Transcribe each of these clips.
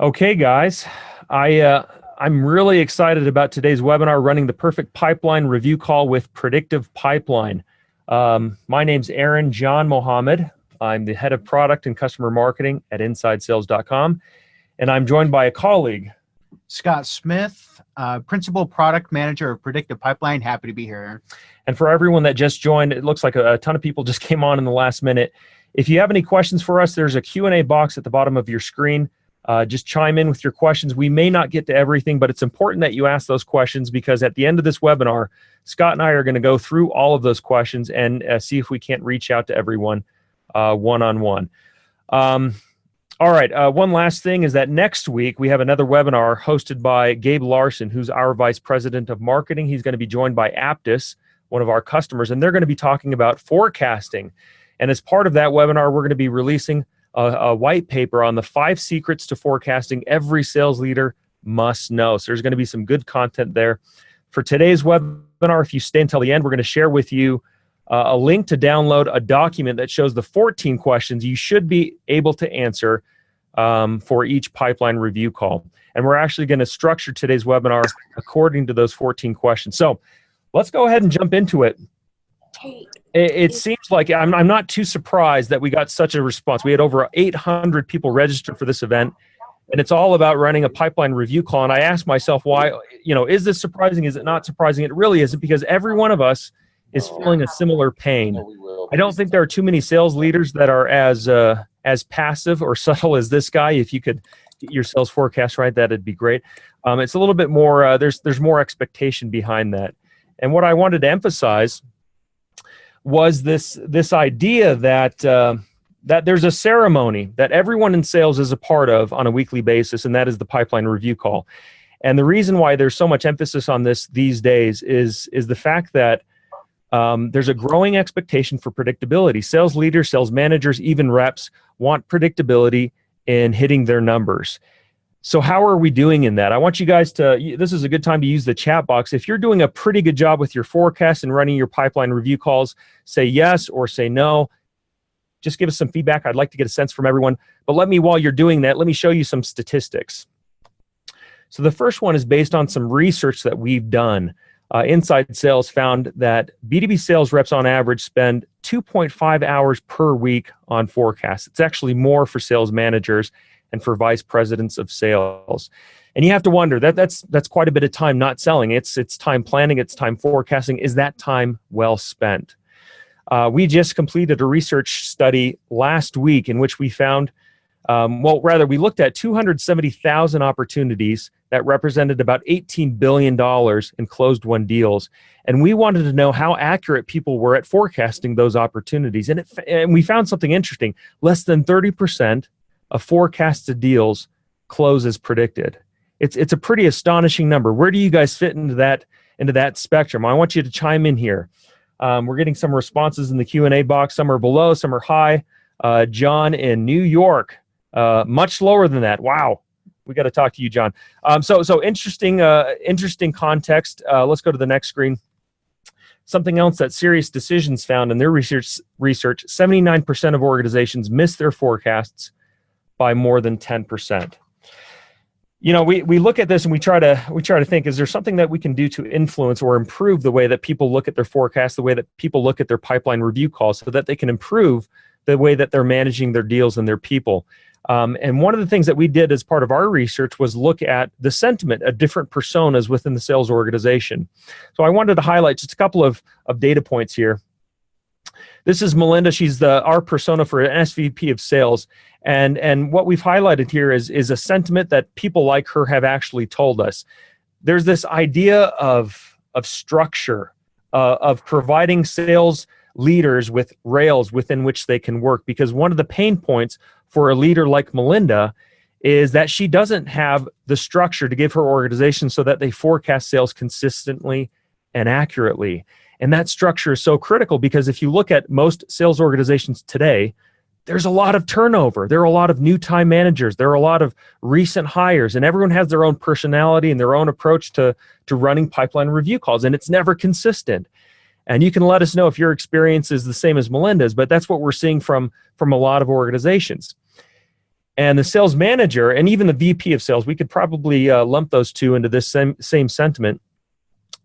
Okay, guys, I'm really excited about today's webinar, running the perfect pipeline review call with Predictive Pipeline. My name's Janmohamed. I'm the head of product and customer marketing at InsideSales.com, and I'm joined by a colleague, Scott Smith, Principal Product Manager of Predictive Pipeline. Happy to be here. And for everyone that just joined, it looks like a ton of people just came on in the last minute. If you have any questions for us, there's a Q&A box at the bottom of your screen. Just chime in with your questions. We may not get to everything, but it's important that you ask those questions, because at the end of this webinar, Scott and I are going to go through all of those questions and see if we can't reach out to everyone one-on-one. All right, one last thing is that next week we have another webinar hosted by Gabe Larson, who's our Vice President of Marketing. He's going to be joined by Aptus, one of our customers, and they're going to be talking about forecasting. And as part of that webinar, we're going to be releasing a white paper on the 5 secrets to forecasting every sales leader must know. So there's going to be some good content there. For today's webinar, if you stay until the end, we're going to share with you a link to download a document that shows the 14 questions you should be able to answer for each pipeline review call. And we're actually going to structure today's webinar according to those 14 questions. So let's go ahead and jump into it. It seems like I'm not too surprised that we got such a response. We had over 800 people registered for this event, and it's all about running a pipeline review call. And I asked myself, why, is this surprising? Is it not surprising? It really isn't, because every one of us is feeling a similar pain. I don't think there are too many sales leaders that are as passive or subtle as this guy. If you could get your sales forecast right, that'd be great. It's a little bit more, there's more expectation behind that. And what I wanted to emphasize was this idea that that there's a ceremony that everyone in sales is a part of on a weekly basis, and that is the pipeline review call. And the reason why there's so much emphasis on this these days is the fact that there's a growing expectation for predictability. Sales leaders, sales managers, even reps want predictability in hitting their numbers. So how are we doing in that? I want you guys to, this is a good time to use the chat box. If you're doing a pretty good job with your forecast and running your pipeline review calls, say yes or say no. Just give us some feedback. I'd like to get a sense from everyone. But while you're doing that, let me show you some statistics. So the first one is based on some research that we've done. Inside Sales found that B2B sales reps on average spend 2.5 hours per week on forecasts. It's actually more for sales managers and for vice presidents of sales. And you have to wonder, that's quite a bit of time not selling. It's time planning, it's time forecasting. Is that time well spent? We just completed a research study last week in which we found, we looked at 270,000 opportunities that represented about $18 billion in closed-won deals. And we wanted to know how accurate people were at forecasting those opportunities. And we found something interesting. Less than 30% of forecasted deals close as predicted. It's a pretty astonishing number. Where do you guys fit into that spectrum? I want you to chime in here. We're getting some responses in the Q&A box. Some are below, some are high. John in New York, much lower than that. Wow, we got to talk to you, John. So interesting context. Let's go to the next screen. Something else that Serious Decisions found in their research: 79% of organizations miss their forecasts by more than 10%. We look at this and we try to think, is there something that we can do to influence or improve the way that people look at their forecasts, the way that people look at their pipeline review calls, so that they can improve the way that they're managing their deals and their people? And one of the things that we did as part of our research was look at the sentiment of different personas within the sales organization. So I wanted to highlight just a couple of data points here. This is Melinda. She's our persona for an SVP of sales. And what we've highlighted here is a sentiment that people like her have actually told us. There's this idea of structure, of providing sales leaders with rails within which they can work. Because one of the pain points for a leader like Melinda is that she doesn't have the structure to give her organization so that they forecast sales consistently and accurately. And that structure is so critical, because if you look at most sales organizations today, there's a lot of turnover. There are a lot of new time managers. There are a lot of recent hires, and everyone has their own personality and their own approach to running pipeline review calls, and it's never consistent. And you can let us know if your experience is the same as Melinda's, but that's what we're seeing from a lot of organizations. And the sales manager and even the VP of sales, we could probably lump those two into this same sentiment.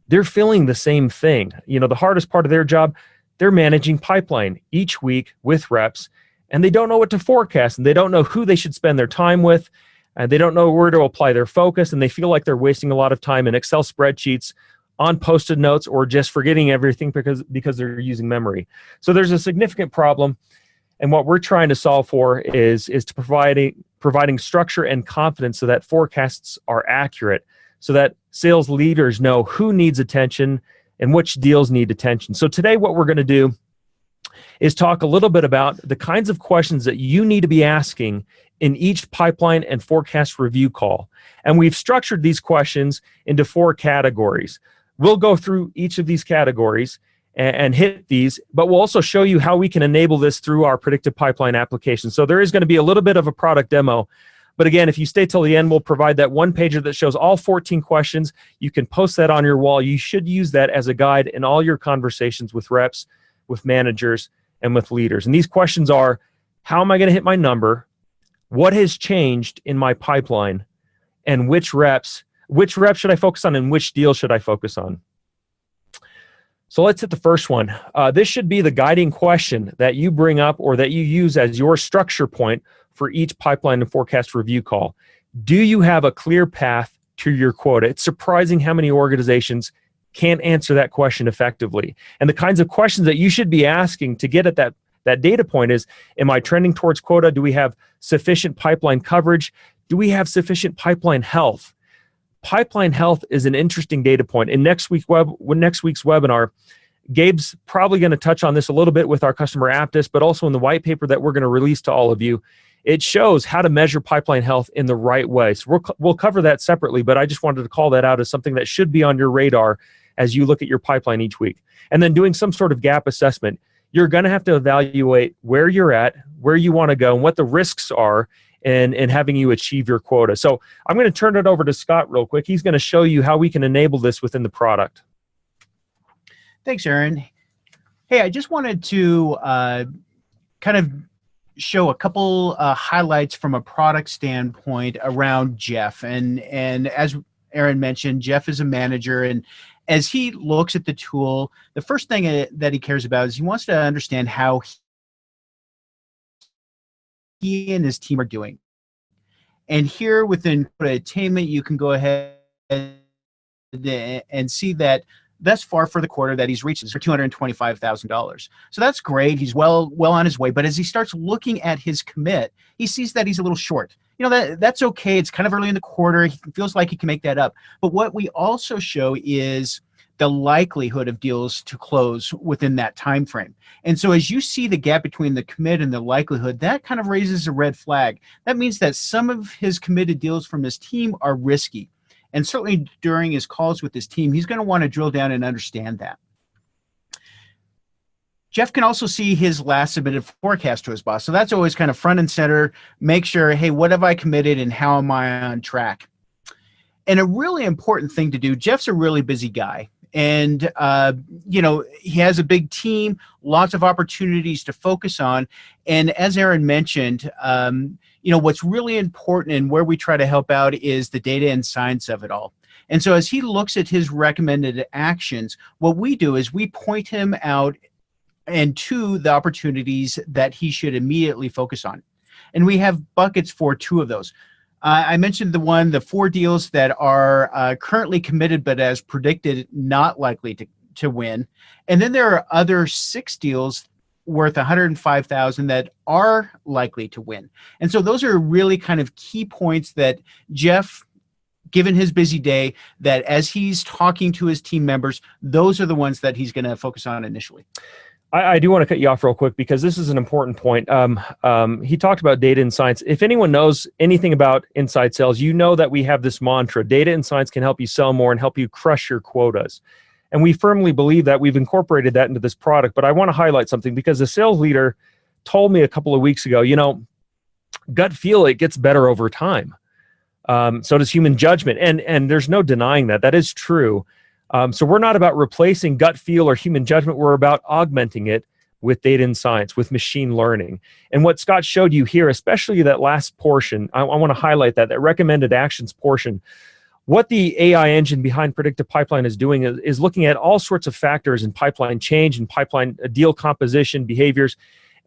They're feeling the same thing. The hardest part of their job, they're managing pipeline each week with reps, and they don't know what to forecast, and they don't know who they should spend their time with, and they don't know where to apply their focus, and they feel like they're wasting a lot of time in Excel spreadsheets, on Post-it notes, or just forgetting everything because they're using memory. So there's a significant problem. And what we're trying to solve for is to providing structure and confidence so that forecasts are accurate, so that sales leaders know who needs attention and which deals need attention. So today what we're going to do is talk a little bit about the kinds of questions that you need to be asking in each pipeline and forecast review call. And we've structured these questions into 4 categories. We'll go through each of these categories and hit these, but we'll also show you how we can enable this through our Predictive Pipeline application. So there is going to be a little bit of a product demo, but again, if you stay till the end, we'll provide that one-pager that shows all 14 questions. You can post that on your wall. You should use that as a guide in all your conversations with reps, with managers, and with leaders. And these questions are, how am I going to hit my number? What has changed in my pipeline? And which reps should I focus on, and which deals should I focus on? So let's hit the first one. This should be the guiding question that you bring up or that you use as your structure point for each pipeline and forecast review call. Do you have a clear path to your quota? It's surprising how many organizations can't answer that question effectively. And the kinds of questions that you should be asking to get at that data point is, am I trending towards quota? Do we have sufficient pipeline coverage? Do we have sufficient pipeline health? Pipeline health is an interesting data point. In next week's webinar, Gabe's probably going to touch on this a little bit with our customer Aptus, but also in the white paper that we're going to release to all of you. It shows how to measure pipeline health in the right way. So we'll cover that separately, but I just wanted to call that out as something that should be on your radar as you look at your pipeline each week. And then doing some sort of gap assessment. You're going to have to evaluate where you're at, where you want to go, and what the risks are in having you achieve your quota. So I'm going to turn it over to Scott real quick. He's going to show you how we can enable this within the product. Thanks, Aaron. Hey, I just wanted to kind of show a couple highlights from a product standpoint around Jeff. And as Aaron mentioned, Jeff is a manager, and as he looks at the tool, the first thing that he cares about is he wants to understand how he and his team are doing. And here within quota attainment, you can go ahead and see that thus far for the quarter that he's reached is for $225,000. So that's great. He's well on his way. But as he starts looking at his commit, he sees that he's a little short. That's okay. It's kind of early in the quarter. He feels like he can make that up. But what we also show is the likelihood of deals to close within that time frame. And so as you see the gap between the commit and the likelihood, that kind of raises a red flag. That means that some of his committed deals from his team are risky. And certainly during his calls with his team, he's going to want to drill down and understand that. Jeff can also see his last submitted forecast to his boss. So that's always kind of front and center. Make sure, hey, what have I committed and how am I on track? And a really important thing to do, Jeff's a really busy guy. And, he has a big team, lots of opportunities to focus on. And as Aaron mentioned, what's really important and where we try to help out is the data and science of it all. And so as he looks at his recommended actions, what we do is we point him out and to the opportunities that he should immediately focus on. And we have buckets for 2 of those. I mentioned the 4 deals that are currently committed, but as predicted, not likely to win. And then there are other 6 deals worth $105,000 that are likely to win. And so those are really kind of key points that Jeff, given his busy day, that as he's talking to his team members, those are the ones that he's going to focus on initially. I do want to cut you off real quick because this is an important point. He talked about data and science. If anyone knows anything about inside sales, you know that we have this mantra: data and science can help you sell more and help you crush your quotas. And we firmly believe that. We've incorporated that into this product. But I want to highlight something because the sales leader told me a couple of weeks ago, gut feel, it gets better over time. So does human judgment. And there's no denying that. That is true. So we're not about replacing gut feel or human judgment. We're about augmenting it with data and science, with machine learning. And what Scott showed you here, especially that last portion, I want to highlight that recommended actions portion. What the AI engine behind Predictive Pipeline is doing is looking at all sorts of factors in pipeline change and pipeline deal composition, behaviors,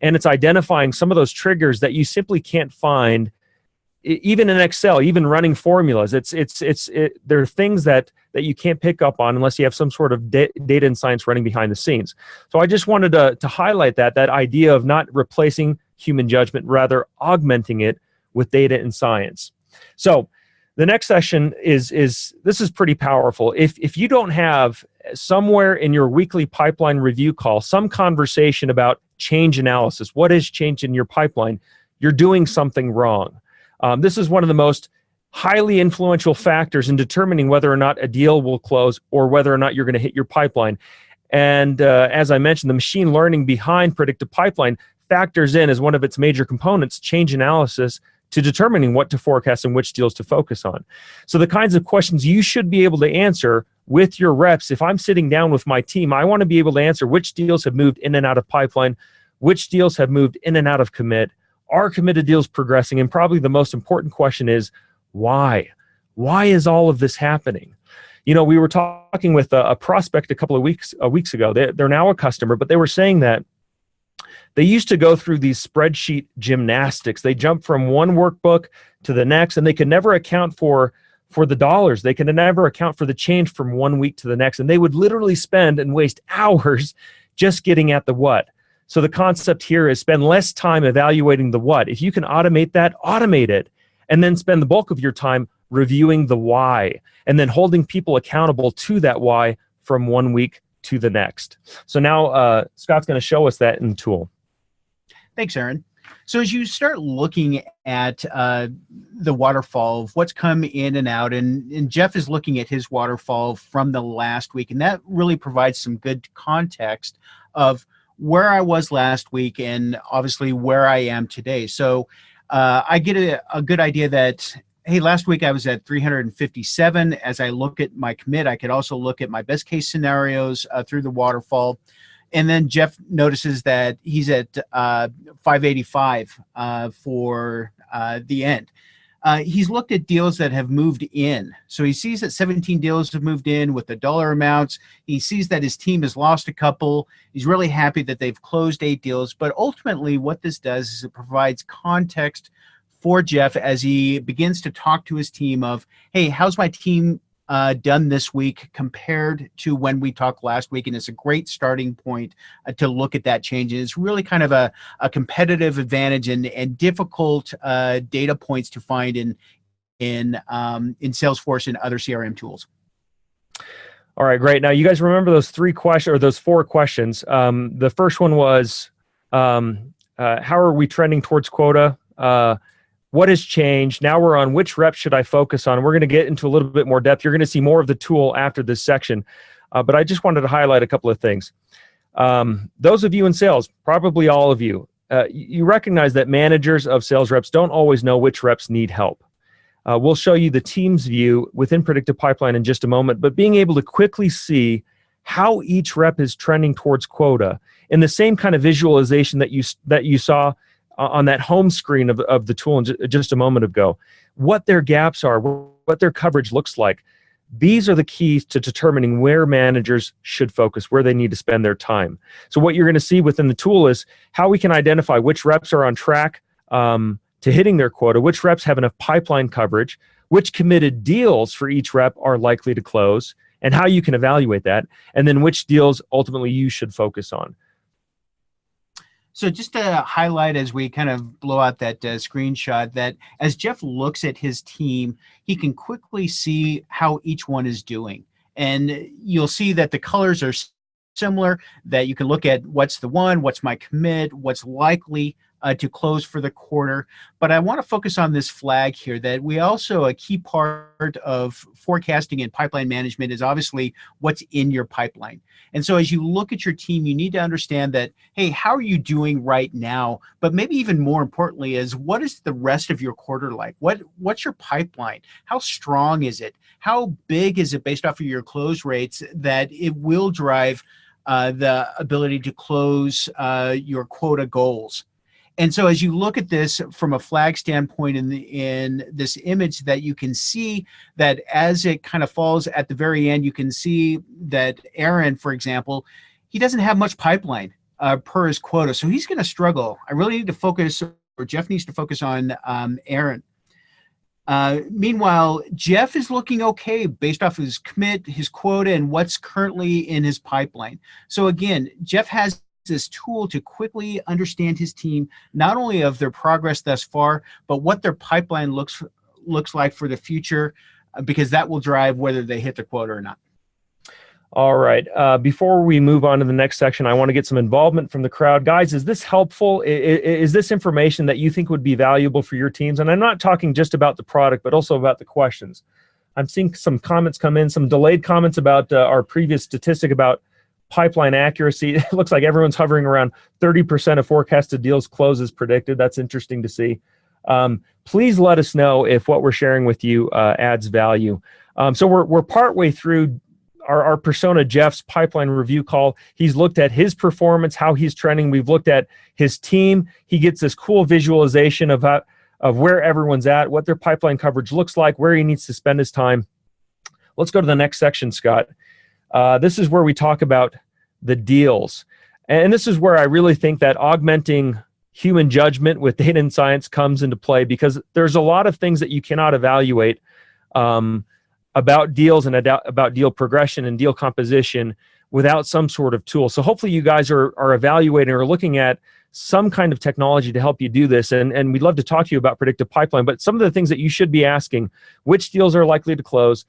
and it's identifying some of those triggers that you simply can't find even in Excel, even running formulas. There are things that you can't pick up on unless you have some sort of data and science running behind the scenes. So I just wanted to highlight that idea of not replacing human judgment, rather augmenting it with data and science. So the next session is pretty powerful. If you don't have somewhere in your weekly pipeline review call some conversation about change analysis, what is change in your pipeline, you're doing something wrong. This is one of the most highly influential factors in determining whether or not a deal will close or whether or not you're going to hit your pipeline. And as I mentioned, the machine learning behind Predictive Pipeline factors in as one of its major components change analysis to determining what to forecast and which deals to focus on. So the kinds of questions you should be able to answer with your reps, if I'm sitting down with my team, I want to be able to answer which deals have moved in and out of pipeline, which deals have moved in and out of commit, are committed deals progressing, and probably the most important question is, why? Why is all of this happening? You know, we were talking with a prospect a couple of weeks ago. They're now a customer, but they were saying that they used to go through these spreadsheet gymnastics. They jump from one workbook to the next, and they could never account for the dollars. They could never account for the change from one week to the next, and they would literally spend and waste hours just getting at the what. So the concept here is spend less time evaluating the what. If you can automate that, automate it, and then spend the bulk of your time reviewing the why, and then holding people accountable to that why from one week to the next. So now Scott's going to show us that in the tool. Thanks, Aaron. So as you start looking at the waterfall of what's come in and out, and Jeff is looking at his waterfall from the last week, and that really provides some good context of where I was last week and obviously where I am today. So I get a good idea that, hey, last week I was at 357. As I look at my commit, I could also look at my best case scenarios through the waterfall. And then Jeff notices that he's at 585 for the end. He's looked at deals that have moved in. So he sees that 17 deals have moved in with the dollar amounts. He sees that his team has lost a couple. He's really happy that they've closed 8 deals. But ultimately what this does is it provides context for Jeff as he begins to talk to his team of, hey, how's my team done this week compared to when we talked last week? And it's a great starting point to look at that change. And it's really kind of a competitive advantage and difficult data points to find in Salesforce and other CRM tools. All right, great. Now you guys remember those 3 questions or those 4 questions. The first one was, how are we trending towards quota? What has changed? Now we're on which reps should I focus on? We're going to get into a little bit more depth. You're going to see more of the tool after this section. But I just wanted to highlight a couple of things. Those of you in sales, probably all of you, you recognize that managers of sales reps don't always know which reps need help. We'll show you the team's view within Predictive Pipeline in just a moment, but being able to quickly see how each rep is trending towards quota in the same kind of visualization that you saw on that home screen of the tool just a moment ago, what their gaps are, what their coverage looks like. These are the keys to determining where managers should focus, where they need to spend their time. So what you're going to see within the tool is how we can identify which reps are on track to hitting their quota, which reps have enough pipeline coverage, which committed deals for each rep are likely to close, and how you can evaluate that, and then which deals ultimately you should focus on. So just to highlight as we kind of blow out that screenshot, that as Jeff looks at his team, he can quickly see how each one is doing. And you'll see that the colors are similar, that you can look at what's the one, what's my commit, what's likely to close for the quarter. But I want to focus on this flag here, that we also, a key part of forecasting and pipeline management is obviously what's in your pipeline. And so as you look at your team, you need to understand that, hey, how are you doing right now? But maybe even more importantly is, what is the rest of your quarter like? What's your pipeline? How strong is it? How big is it based off of your close rates that it will drive the ability to close your quota goals. And so as you look at this from a flag standpoint in this image, that you can see that as it kind of falls at the very end, you can see that Aaron, for example, he doesn't have much pipeline per his quota. So he's going to struggle. I really need to focus, or Jeff needs to focus on Aaron. Meanwhile, Jeff is looking okay based off his commit, his quota, and what's currently in his pipeline. So again, Jeff has this tool to quickly understand his team, not only of their progress thus far, but what their pipeline looks like for the future, because that will drive whether they hit the quota or not. All right. Before we move on to the next section, I want to get some involvement from the crowd. Guys, is this helpful? Is this information that you think would be valuable for your teams? And I'm not talking just about the product, but also about the questions. I'm seeing some comments come in, some delayed comments about our previous statistic about pipeline accuracy. It looks like everyone's hovering around 30% of forecasted deals close as predicted. That's interesting to see. Please let us know if what we're sharing with you adds value. So we're partway through our persona Jeff's pipeline review call. He's looked at his performance, how he's trending. We've looked at his team. He gets this cool visualization of where everyone's at, what their pipeline coverage looks like, where he needs to spend his time. Let's go to the next section, Scott. This is where we talk about the deals. And this is where I really think that augmenting human judgment with data and science comes into play, because there's a lot of things that you cannot evaluate about deals and about deal progression and deal composition without some sort of tool. So hopefully you guys are evaluating or looking at some kind of technology to help you do this. And we'd love to talk to you about Predictive Pipeline, but some of the things that you should be asking: which deals are likely to close?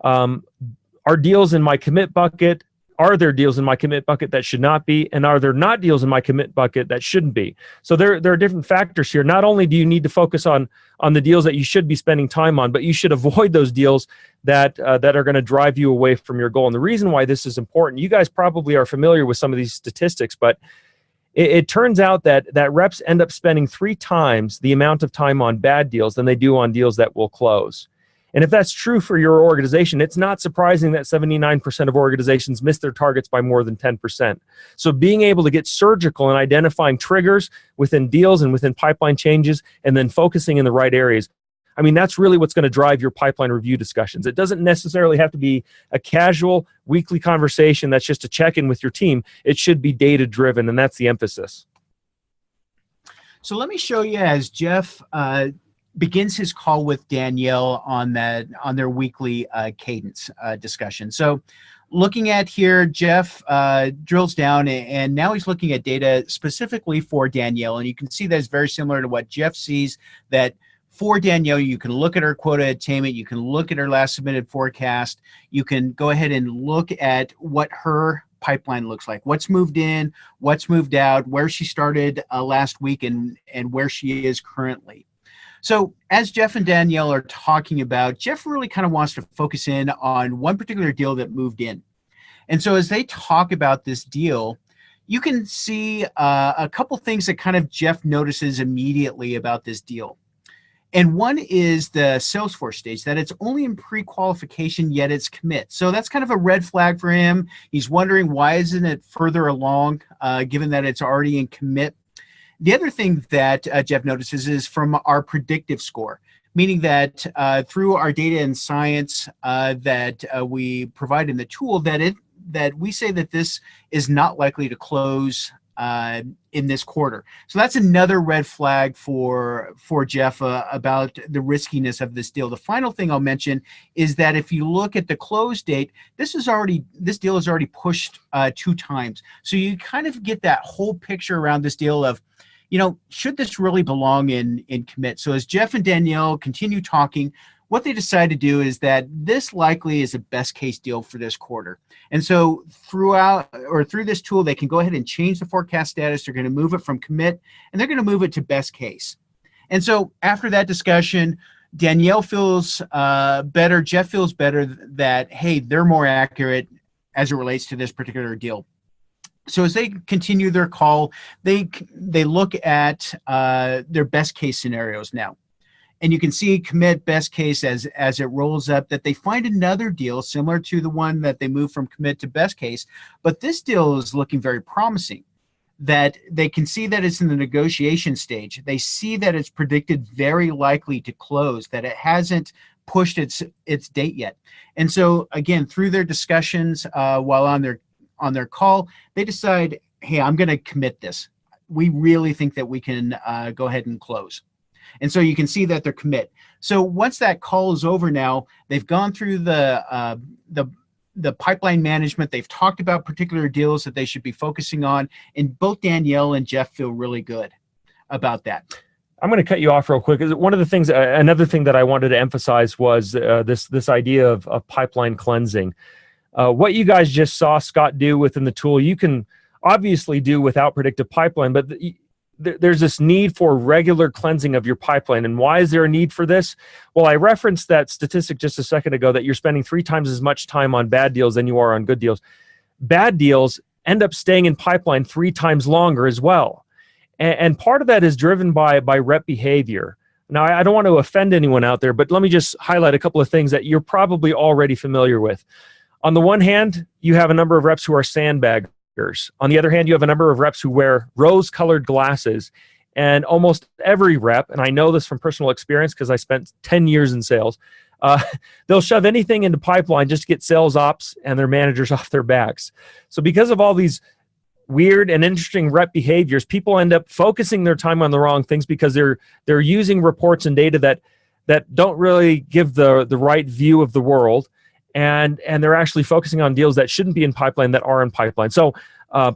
Are deals in my commit bucket? Are there deals in my commit bucket that should not be? And are there not deals in my commit bucket that shouldn't be? So there are different factors here. Not only do you need to focus on the deals that you should be spending time on, but you should avoid those deals that are going to drive you away from your goal. And the reason why this is important, you guys probably are familiar with some of these statistics, but it turns out that reps end up spending 3 times the amount of time on bad deals than they do on deals that will close. And if that's true for your organization, it's not surprising that 79% of organizations miss their targets by more than 10%. So being able to get surgical in identifying triggers within deals and within pipeline changes, and then focusing in the right areas, I mean, that's really what's going to drive your pipeline review discussions. It doesn't necessarily have to be a casual weekly conversation that's just a check-in with your team. It should be data-driven, and that's the emphasis. So let me show you, as Jeff begins his call with Danielle on their weekly cadence discussion. So looking at here, Jeff drills down, and now he's looking at data specifically for Danielle. And you can see that it's very similar to what Jeff sees, that for Danielle, you can look at her quota attainment, you can look at her last submitted forecast, you can go ahead and look at what her pipeline looks like, what's moved in, what's moved out, where she started last week, and where she is currently. So as Jeff and Danielle are talking about, Jeff really kind of wants to focus in on one particular deal that moved in. And so as they talk about this deal, you can see a couple things that kind of Jeff notices immediately about this deal. And one is the Salesforce stage, that it's only in pre-qualification, yet it's commit. So that's kind of a red flag for him. He's wondering, why isn't it further along, given that it's already in commit? The other thing that Jeff notices is from our predictive score, meaning that through our data and science that we provide in the tool, that we say that this is not likely to close in this quarter. So that's another red flag for Jeff about the riskiness of this deal. The final thing I'll mention is that if you look at the close date, this deal is already pushed 2 times. So you kind of get that whole picture around this deal of, should this really belong in commit? So as Jeff and Danielle continue talking, what they decide to do is that this likely is a best case deal for this quarter. And so through this tool, they can go ahead and change the forecast status. They're going to move it from commit, and they're going to move it to best case. And so after that discussion, Danielle feels better. Jeff feels better that, hey, they're more accurate as it relates to this particular deal. So as they continue their call, they look at their best case scenarios now. And you can see commit best case as it rolls up that they find another deal similar to the one that they moved from commit to best case. But this deal is looking very promising, that they can see that it's in the negotiation stage. They see that it's predicted very likely to close, that it hasn't pushed its date yet. And so again, through their discussions while on their call, they decide, hey, I'm going to commit this. We really think that we can go ahead and close. And so you can see that they're commit. So once that call is over now, they've gone through the pipeline management. They've talked about particular deals that they should be focusing on. And both Danielle and Jeff feel really good about that. I'm going to cut you off real quick. One of the things, another thing that I wanted to emphasize was this idea of pipeline cleansing. What you guys just saw Scott do within the tool, you can obviously do without Predictive Pipeline, but there's this need for regular cleansing of your pipeline. And why is there a need for this? Well, I referenced that statistic just a second ago that you're spending 3 times as much time on bad deals than you are on good deals. Bad deals end up staying in pipeline 3 times longer as well. And part of that is driven by rep behavior. Now, I don't want to offend anyone out there, but let me just highlight a couple of things that you're probably already familiar with. On the one hand, you have a number of reps who are sandbaggers. On the other hand, you have a number of reps who wear rose-colored glasses. And almost every rep, and I know this from personal experience because I spent 10 years in sales, they'll shove anything into pipeline just to get sales ops and their managers off their backs. So because of all these weird and interesting rep behaviors, people end up focusing their time on the wrong things because they're using reports and data that don't really give the right view of the world. And they're actually focusing on deals that shouldn't be in pipeline that are in pipeline. So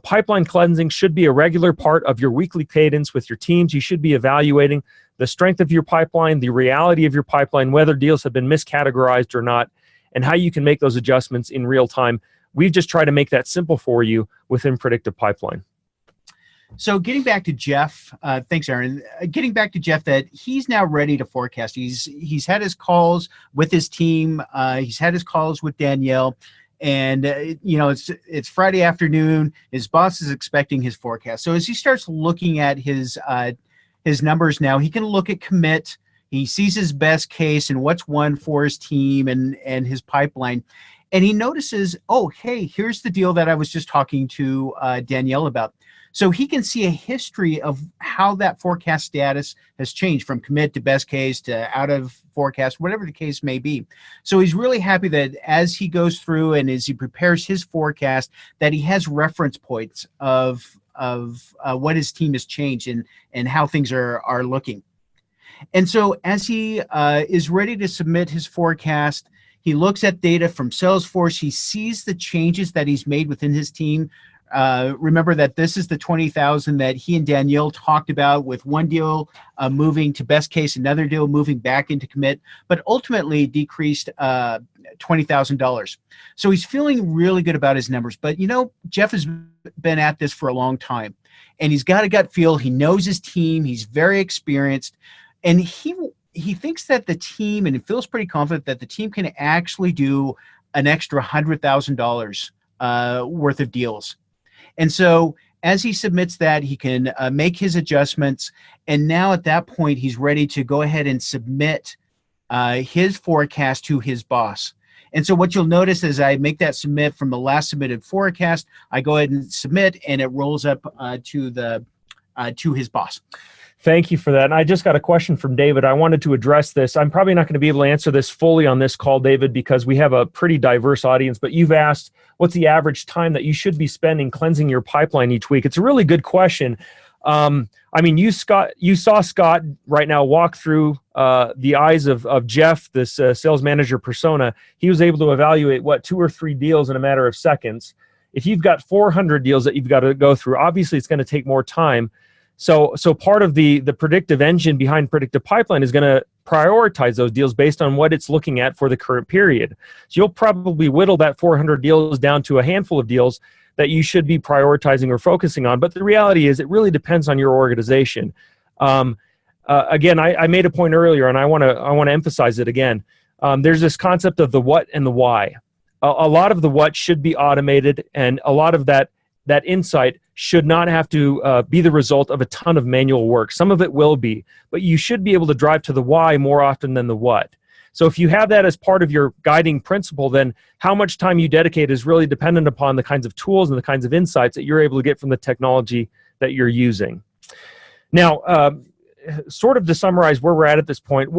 pipeline cleansing should be a regular part of your weekly cadence with your teams. You should be evaluating the strength of your pipeline, the reality of your pipeline, whether deals have been miscategorized or not, and how you can make those adjustments in real time. We've just tried to make that simple for you within Predictive Pipeline. So getting back to Jeff, thanks, Aaron. Getting back to Jeff, that he's now ready to forecast. He's had his calls with his team. He's had his calls with Danielle, and it's Friday afternoon. His boss is expecting his forecast. So as he starts looking at his numbers now, he can look at commit. He sees his best case and what's won for his team and his pipeline. And he notices, oh, hey, here's the deal that I was just talking to Danielle about. So he can see a history of how that forecast status has changed from commit to best case to out of forecast, whatever the case may be. So he's really happy that as he goes through and as he prepares his forecast, that he has reference points of what his team has changed and how things are looking. And so as he is ready to submit his forecast, he looks at data from Salesforce. He sees the changes that he's made within his team. Remember that this is the 20,000 that he and Danielle talked about, with one deal moving to best case, another deal moving back into commit, but ultimately decreased $20,000. So he's feeling really good about his numbers. But Jeff has been at this for a long time, and he's got a gut feel. He knows his team. He's very experienced, and he thinks that the team, and he feels pretty confident that the team can actually do an extra $100,000 worth of deals. And so as he submits that, he can make his adjustments. And now at that point, he's ready to go ahead and submit his forecast to his boss. And so what you'll notice is I make that submit from the last submitted forecast. I go ahead and submit, and it rolls up to his boss. Thank you for that. And I just got a question from David. I wanted to address this. I'm probably not going to be able to answer this fully on this call, David, because we have a pretty diverse audience. But you've asked, what's the average time that you should be spending cleansing your pipeline each week? It's a really good question. You saw Scott right now walk through the eyes of Jeff, this sales manager persona. He was able to evaluate 2 or 3 deals in a matter of seconds. If you've got 400 deals that you've got to go through, obviously it's going to take more time. So part of the predictive engine behind Predictive Pipeline is going to prioritize those deals based on what it's looking at for the current period. So you'll probably whittle that 400 deals down to a handful of deals that you should be prioritizing or focusing on. But the reality is it really depends on your organization. Again, I made a point earlier, and I want to emphasize it again. There's this concept of the what and the why. A lot of the what should be automated, and a lot of that that insight should not have to be the result of a ton of manual work. Some of it will be, but you should be able to drive to the why more often than the what. So if you have that as part of your guiding principle, then how much time you dedicate is really dependent upon the kinds of tools and the kinds of insights that you're able to get from the technology that you're using. Now, sort of to summarize where we're at this point,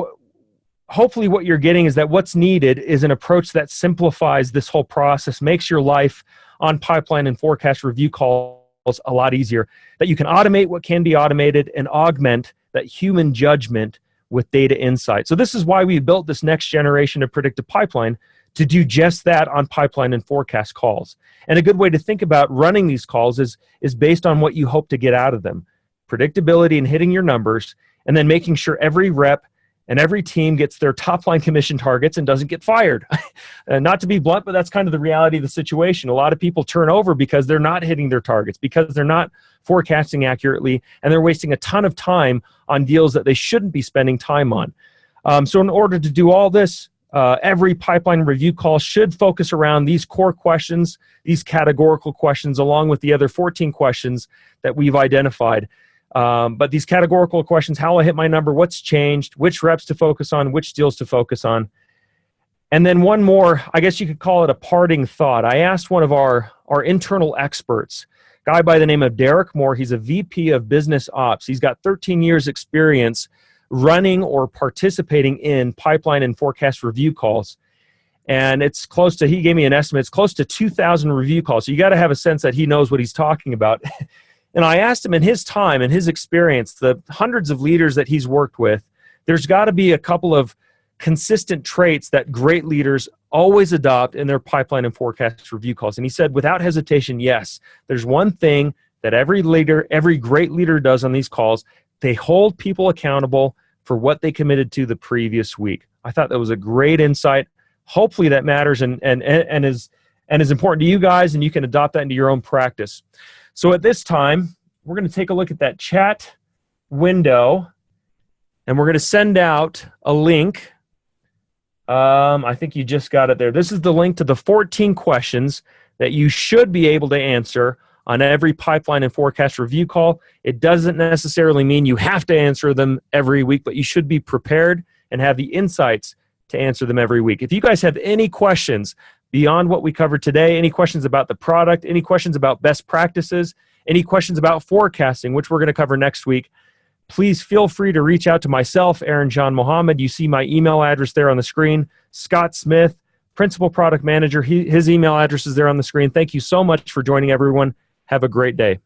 hopefully what you're getting is that what's needed is an approach that simplifies this whole process, makes your life on pipeline and forecast review calls a lot easier, that you can automate what can be automated and augment that human judgment with data insight. So this is why we built this next generation of predictive pipeline, to do just that on pipeline and forecast calls. And a good way to think about running these calls is based on what you hope to get out of them. Predictability and hitting your numbers, and then making sure every rep and every team gets their top line commission targets and doesn't get fired. Not to be blunt, but that's kind of the reality of the situation. A lot of people turn over because they're not hitting their targets, because they're not forecasting accurately, and they're wasting a ton of time on deals that they shouldn't be spending time on. So in order to do all this, every pipeline review call should focus around these core questions, these categorical questions, along with the other 14 questions that we've identified. But these categorical questions: how I hit my number, what's changed, which reps to focus on, which deals to focus on. And then one more, I guess you could call it a parting thought. I asked one of our internal experts, a guy by the name of Derek Moore. He's a VP of Business Ops. He's got 13 years experience running or participating in pipeline and forecast review calls. And it's close to, he gave me an estimate, it's close to 2,000 review calls. So you got to have a sense that he knows what he's talking about. And I asked him, in his time and his experience, the hundreds of leaders that he's worked with, there's got to be a couple of consistent traits that great leaders always adopt in their pipeline and forecast review calls. And he said, without hesitation, yes, there's one thing that every leader, every great leader does on these calls. They hold people accountable for what they committed to the previous week. I thought that was a great insight. Hopefully that matters and is important to you guys, and you can adopt that into your own practice. So at this time, we're going to take a look at that chat window, and we're going to send out a link. I think you just got it there. This is the link to the 14 questions that you should be able to answer on every pipeline and forecast review call. It doesn't necessarily mean you have to answer them every week, but you should be prepared and have the insights to answer them every week. If you guys have any questions beyond what we covered today, any questions about the product, any questions about best practices, any questions about forecasting, which we're going to cover next week, please feel free to reach out to myself, Aaron Janmohamed. You see my email address there on the screen. Scott Smith, Principal Product Manager, his email address is there on the screen. Thank you so much for joining, everyone. Have a great day.